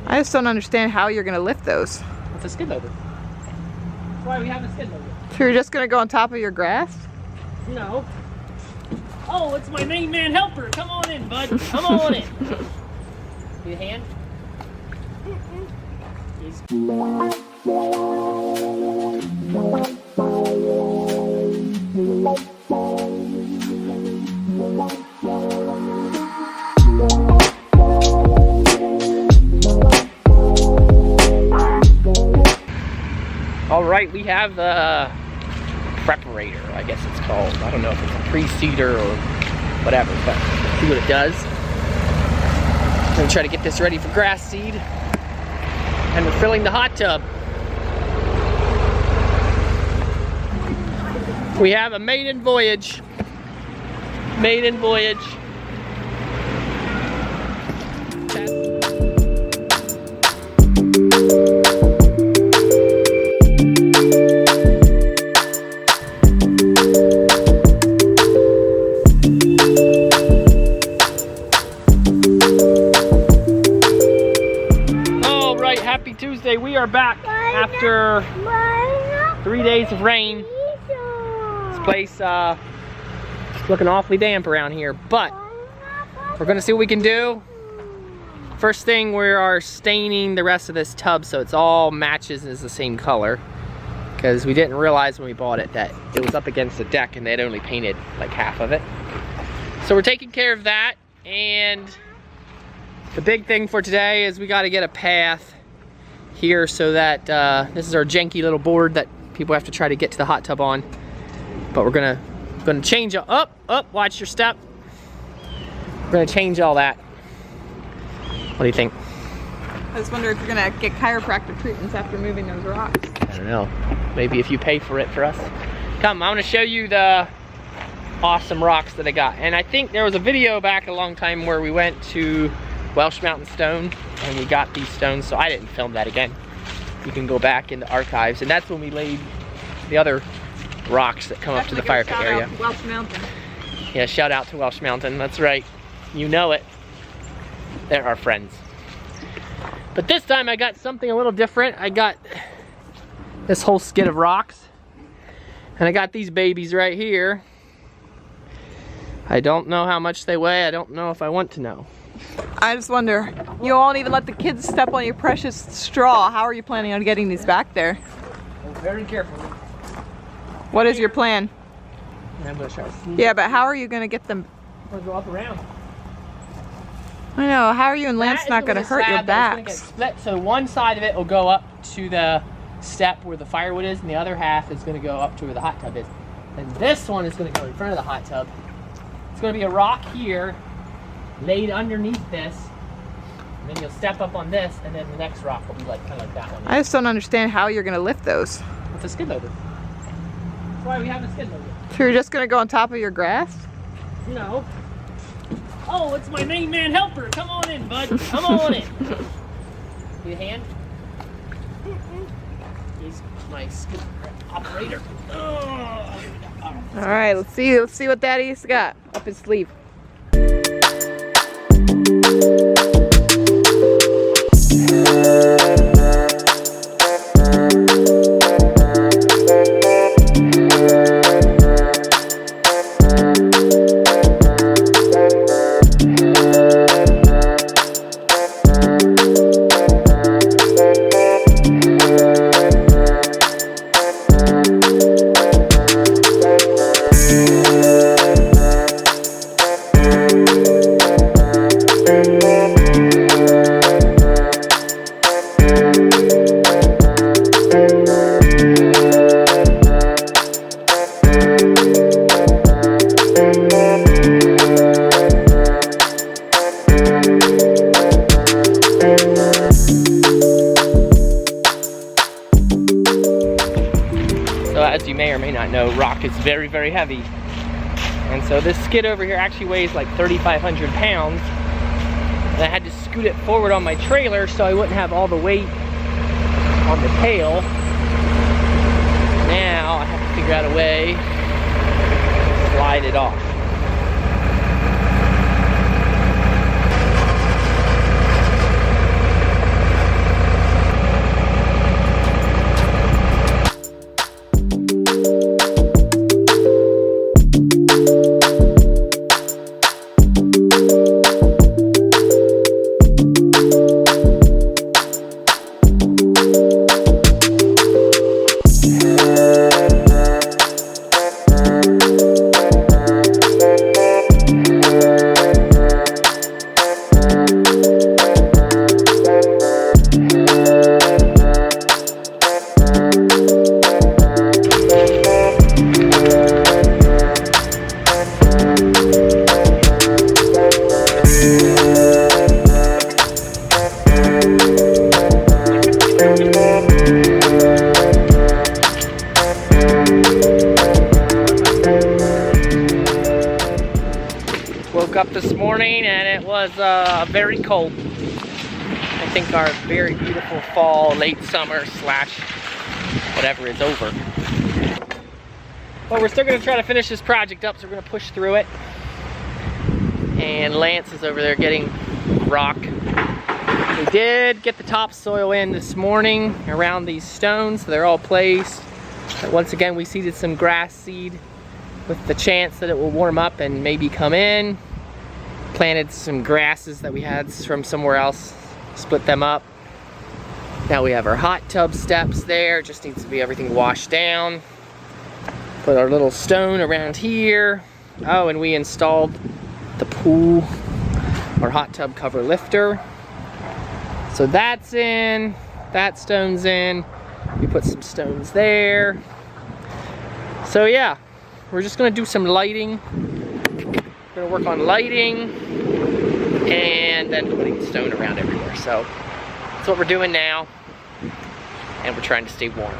I just don't understand how you're gonna lift those. It's a skid loader. That's why we have a skid loader. So you're just gonna go on top of your grass? No. Oh, it's my main man helper. Come on in, bud. Come on in. Need a hand? He's... All right, we have the preparator, I guess it's called. I don't know if it's a pre-seeder or whatever, but let's see what it does. I'm gonna try to get this ready for grass seed. And we're filling the hot tub. We have a maiden voyage. Maiden voyage. All right, happy Tuesday. We are back after 3 days of rain. This place is looking awfully damp around here, but we're gonna see what we can do. First thing, we are staining the rest of this tub so it's all matches and is the same color, because we didn't realize when we bought it that it was up against the deck and they'd only painted like half of it. So we're taking care of that, and the big thing for today is we got to get a path here so that this is our janky little board that people have to try to get to the hot tub on. But we're gonna change up, watch your step. We're gonna change all that. What do you think? I just wonder if you're gonna get chiropractic treatments after moving those rocks. I don't know. Maybe if you pay for it for us. Come, I want to show you the awesome rocks that I got. And I think there was a video back a long time where we went to Welsh Mountain Stone and we got these stones, so I didn't film that again. You can go back in the archives, and that's when we laid the other rocks that come up to the fire pit area. Shout out to Welsh Mountain. Yeah, shout out to Welsh Mountain, that's right. You know it. They're our friends. But this time I got something a little different. I got this whole skid of rocks. And I got these babies right here. I don't know how much they weigh. I don't know if I want to know. I just wonder, you won't even let the kids step on your precious straw. How are you planning on getting these back there? Oh, very carefully. What is your plan? And I'm gonna try to sneak. Yeah, but how are you gonna get them? I'm gonna go up around. I know, how are you and Lance not gonna hurt your backs? Get split, so one side of it will go up to the step where the firewood is, and the other half is gonna go up to where the hot tub is. And this one is gonna go in front of the hot tub. It's gonna be a rock here, laid underneath this, and then you'll step up on this, and then the next rock will be like kind of like that one. I just don't understand how you're gonna lift those. It's a skid loader. That's why we have a skid loader. So you're just gonna go on top of your grass? No. Oh, it's my main man helper. Come on in, bud. Come on in. Need a hand? He's my skid operator. All right, let's see what Daddy's got up his sleeve. As you may or may not know, rock is very, very heavy. And so this skid over here actually weighs like 3,500 pounds. And I had to scoot it forward on my trailer so I wouldn't have all the weight on the tail. Now I have to figure out a way to slide it off. Woke up this morning and it was very cold. I think our very beautiful fall, late summer slash whatever is over. But we're still gonna try to finish this project up, so we're gonna push through it. And Lance is over there getting rock. We did get the topsoil in this morning around these stones, so they're all placed. But once again, we seeded some grass seed with the chance that it will warm up and maybe come in. Planted some grasses that we had from somewhere else, split them up. Now we have our hot tub steps there, just needs to be everything washed down. Put our little stone around here. Oh, and we installed the pool, our hot tub cover lifter. So that's in, that stone's in. We put some stones there. So yeah, we're just gonna do some lighting. We're gonna work on lighting and then putting stone around everywhere. So that's what we're doing now, and we're trying to stay warm.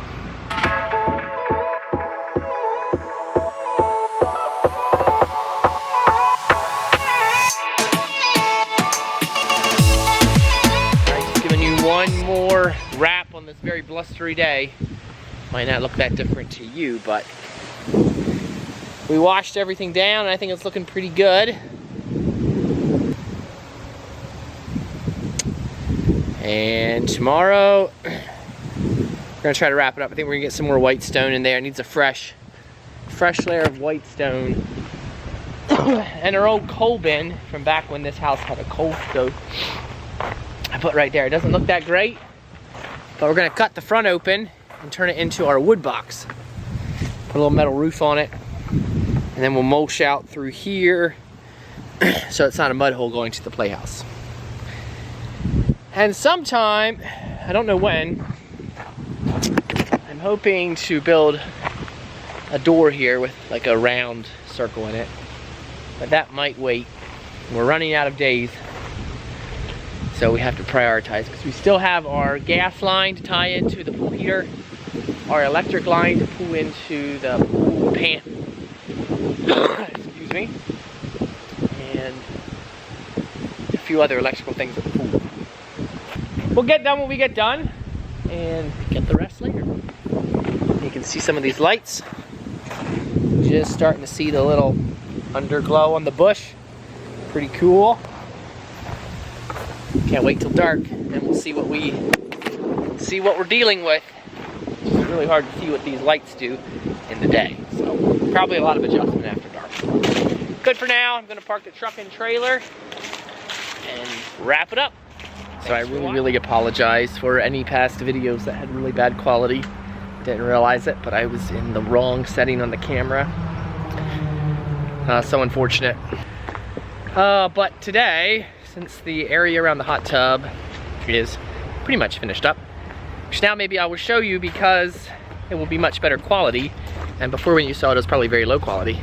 One more wrap on this very blustery day. Might not look that different to you, but we washed everything down and I think it's looking pretty good. And tomorrow, we're gonna try to wrap it up. I think we're gonna get some more white stone in there. It needs a fresh layer of white stone. And our old coal bin from back when this house had a coal stove, I put right there. It doesn't look that great, but we're gonna cut the front open and turn it into our wood box. Put a little metal roof on it, and then we'll mulch out through here so it's not a mud hole going to the playhouse. And sometime, I don't know when, I'm hoping to build a door here with like a round circle in it, but that might wait. We're running out of days. So we have to prioritize because we still have our gas line to tie into the pool heater, our electric line to pull into the pool pan, excuse me, and a few other electrical things at the pool. We'll get done when we get done and get the rest later. You can see some of these lights. Just starting to see the little underglow on the bush. Pretty cool. Can't wait till dark, and we'll see what we're dealing with. It's really hard to see what these lights do in the day, so probably a lot of adjustment after dark. Good for now. I'm gonna park the truck and trailer and wrap it up. So I really apologize for any past videos that had really bad quality. Didn't realize it, but I was in the wrong setting on the camera. So unfortunate. But today, since the area around the hot tub is pretty much finished up, which now maybe I will show you because it will be much better quality, and before when you saw it, it was probably very low quality.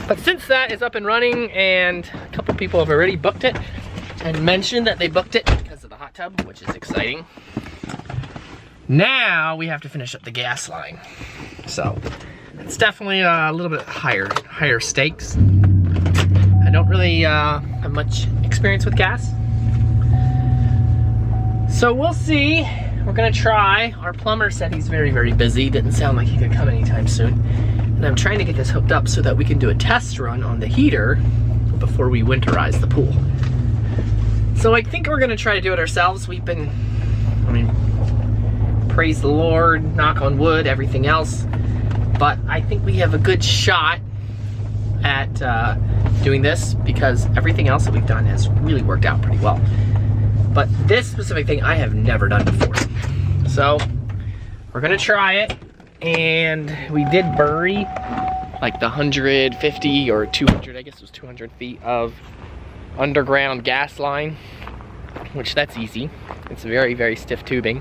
But since that is up and running and a couple people have already booked it and mentioned that they booked it because of the hot tub, which is exciting, now we have to finish up the gas line. So it's definitely a little bit higher stakes. I don't really have much experience with gas, so we'll see. We're gonna try. Our plumber said he's very busy. Didn't sound like he could come anytime soon. And I'm trying to get this hooked up so that we can do a test run on the heater before we winterize the pool. So I think we're gonna try to do it ourselves. We've been, I mean, praise the Lord, knock on wood, everything else. But I think we have a good shot at doing this because everything else that we've done has really worked out pretty well. But this specific thing I have never done before. So we're gonna try it, and we did bury like the 150 or 200, I guess it was 200 feet of underground gas line, which that's easy. It's very stiff tubing.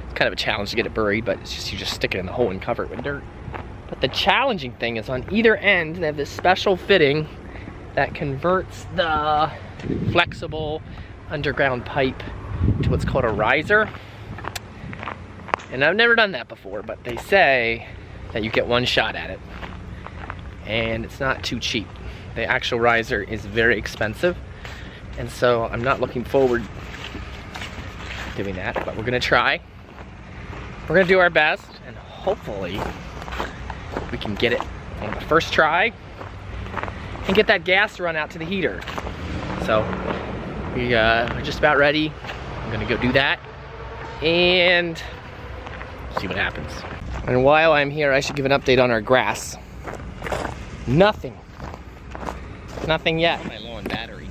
It's kind of a challenge to get it buried, but it's just, you just stick it in the hole and cover it with dirt. But the challenging thing is on either end, they have this special fitting that converts the flexible underground pipe to into what's called a riser. And I've never done that before, but they say that you get one shot at it. And it's not too cheap. The actual riser is very expensive. And so I'm not looking forward to doing that, but we're gonna try. We're gonna do our best, and hopefully we can get it on the first try and get that gas run out to the heater. So we're just about ready. I'm gonna go do that and see what happens. And while I'm here, I should give an update on our grass. Nothing yet. My low on battery.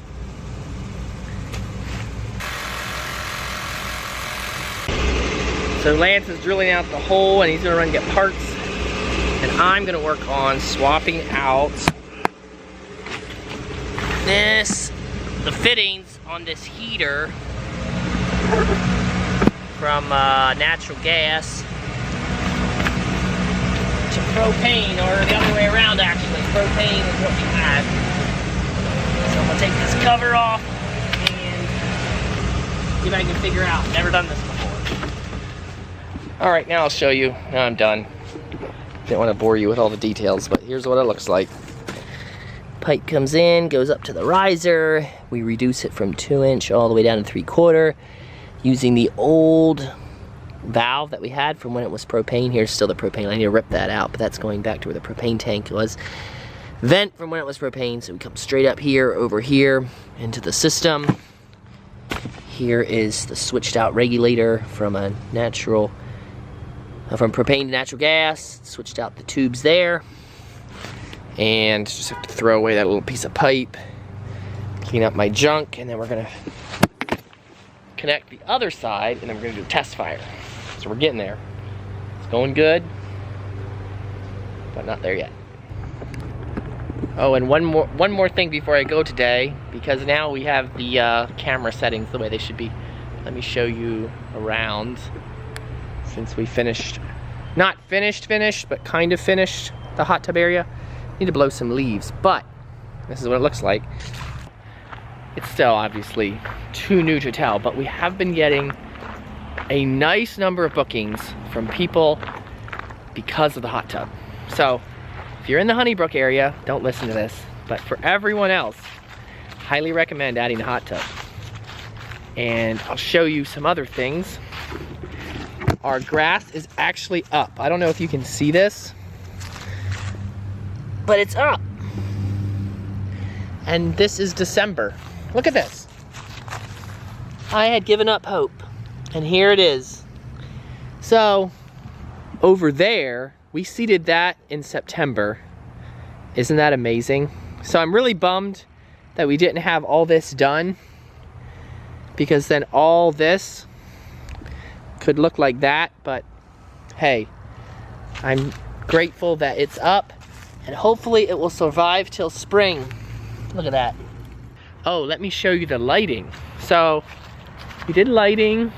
So Lance is drilling out the hole and he's gonna run and get parts. And I'm gonna work on swapping out the fittings on this heater from natural gas to propane, or the other way around actually. Propane is what we have. So I'm gonna take this cover off and see if I can figure out. Never done this before. All right, now I'll show you. Now I'm done. Didn't want to bore you with all the details, but here's what it looks like. Pipe comes in, goes up to the riser. We reduce it from 2" all the way down to 3/4 using the old valve that we had from when it was propane. Here's still the propane. I need to rip that out, but that's going back to where the propane tank was. Vent from when it was propane, so we come straight up here, over here, into the system. Here is the switched out regulator from a natural, from propane to natural gas. Switched out the tubes there. And just have to throw away that little piece of pipe, clean up my junk, and then we're gonna connect the other side, and then we're gonna do a test fire. So we're getting there. It's going good, but not there yet. Oh, and one more thing before I go today, because now we have the camera settings the way they should be. Let me show you around, since we finished, not finished, but kind of finished the hot tub area. Need to blow some leaves, but this is what it looks like. It's still obviously too new to tell, but we have been getting a nice number of bookings from people because of the hot tub. So if you're in the Honeybrook area, don't listen to this, but for everyone else, highly recommend adding the hot tub. And I'll show you some other things. Our grass is actually up. I don't know if you can see this, but it's up. And this is December. Look at this. I had given up hope, and here it is. So over there, we seeded that in September. Isn't that amazing? So I'm really bummed that we didn't have all this done, because then all this could look like that, but hey, I'm grateful that it's up, and hopefully it will survive till spring. Look at that. Oh, let me show you the lighting. So we did lighting,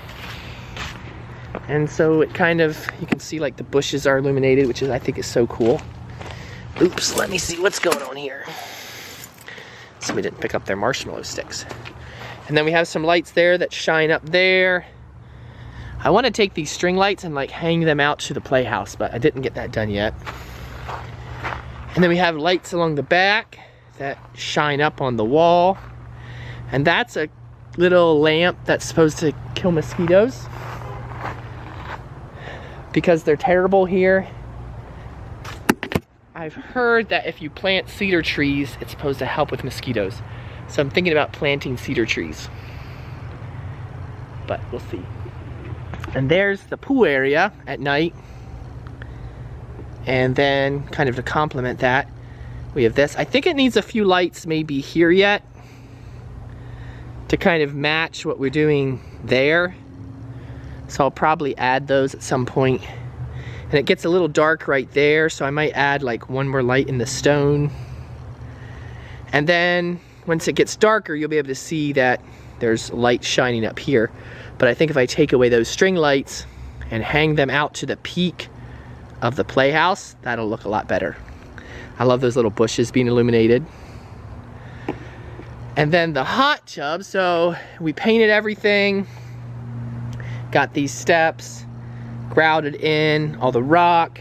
and so it kind of, you can see like the bushes are illuminated, which is, I think, is so cool. Oops, let me see what's going on here. Somebody didn't pick up their marshmallow sticks. And then we have some lights there that shine up there. I want to take these string lights and like hang them out to the playhouse, but I didn't get that done yet. And then we have lights along the back that shine up on the wall. And that's a little lamp that's supposed to kill mosquitoes, because they're terrible here. I've heard that if you plant cedar trees, it's supposed to help with mosquitoes. So I'm thinking about planting cedar trees, but we'll see. And there's the pool area at night. And then kind of to complement that, we have this. I think it needs a few lights maybe here yet to kind of match what we're doing there. So I'll probably add those at some point. And it gets a little dark right there, so I might add like one more light in the stone. And then once it gets darker, you'll be able to see that there's light shining up here. But I think if I take away those string lights and hang them out to the peak of the playhouse, that'll look a lot better. I love those little bushes being illuminated. And then the hot tub, so we painted everything. Got these steps, grouted in all the rock,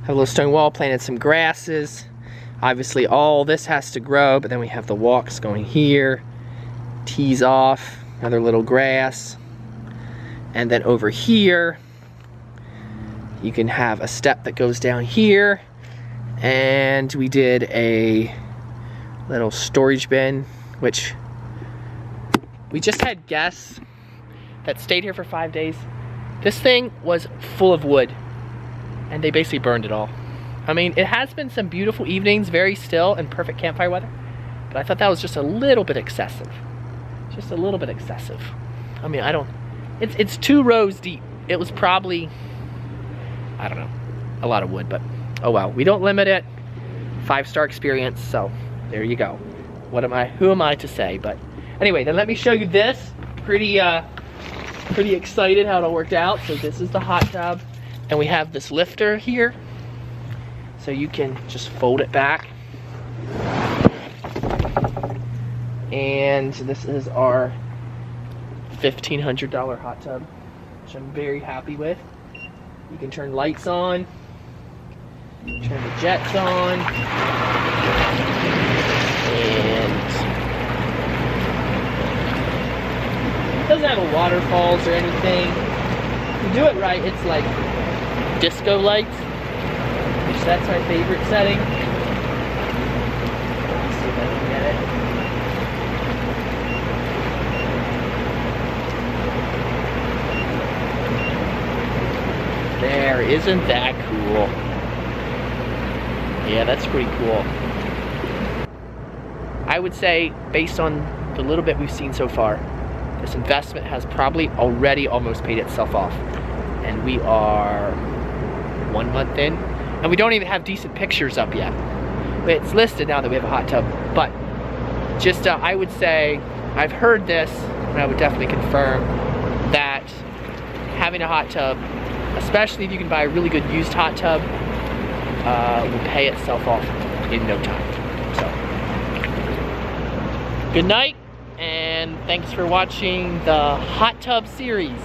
have a little stone wall, planted some grasses. Obviously all this has to grow, but then we have the walks going here, tees off, another little grass. And then over here, you can have a step that goes down here. And we did a little storage bin, which we just had guests that stayed here for 5 days. This thing was full of wood and they basically burned it all. I mean, it has been some beautiful evenings, very still and perfect campfire weather, but I thought that was just a little bit excessive. Just a little bit excessive. I mean, it's 2 rows deep. It was probably, I don't know, a lot of wood, but oh well. We don't limit it. 5-star experience, so there you go. Who am I to say? But anyway, then let me show you this. Pretty excited how it all worked out. So this is the hot tub, and we have this lifter here. So you can just fold it back. And this is our $1,500 hot tub, which I'm very happy with. You can turn lights on, turn the jets on, and it doesn't have a waterfalls or anything. If you do it right, it's like disco lights, which that's my favorite setting. Let's see if I can get it. There, isn't that cool? Yeah, that's pretty cool. I would say, based on the little bit we've seen so far, this investment has probably already almost paid itself off. And we are 1 month in, and we don't even have decent pictures up yet. But it's listed now that we have a hot tub. But just, I would say, I've heard this, and I would definitely confirm that having a hot tub, especially if you can buy a really good used hot tub, will pay itself off in no time. So, good night, and thanks for watching the hot tub series.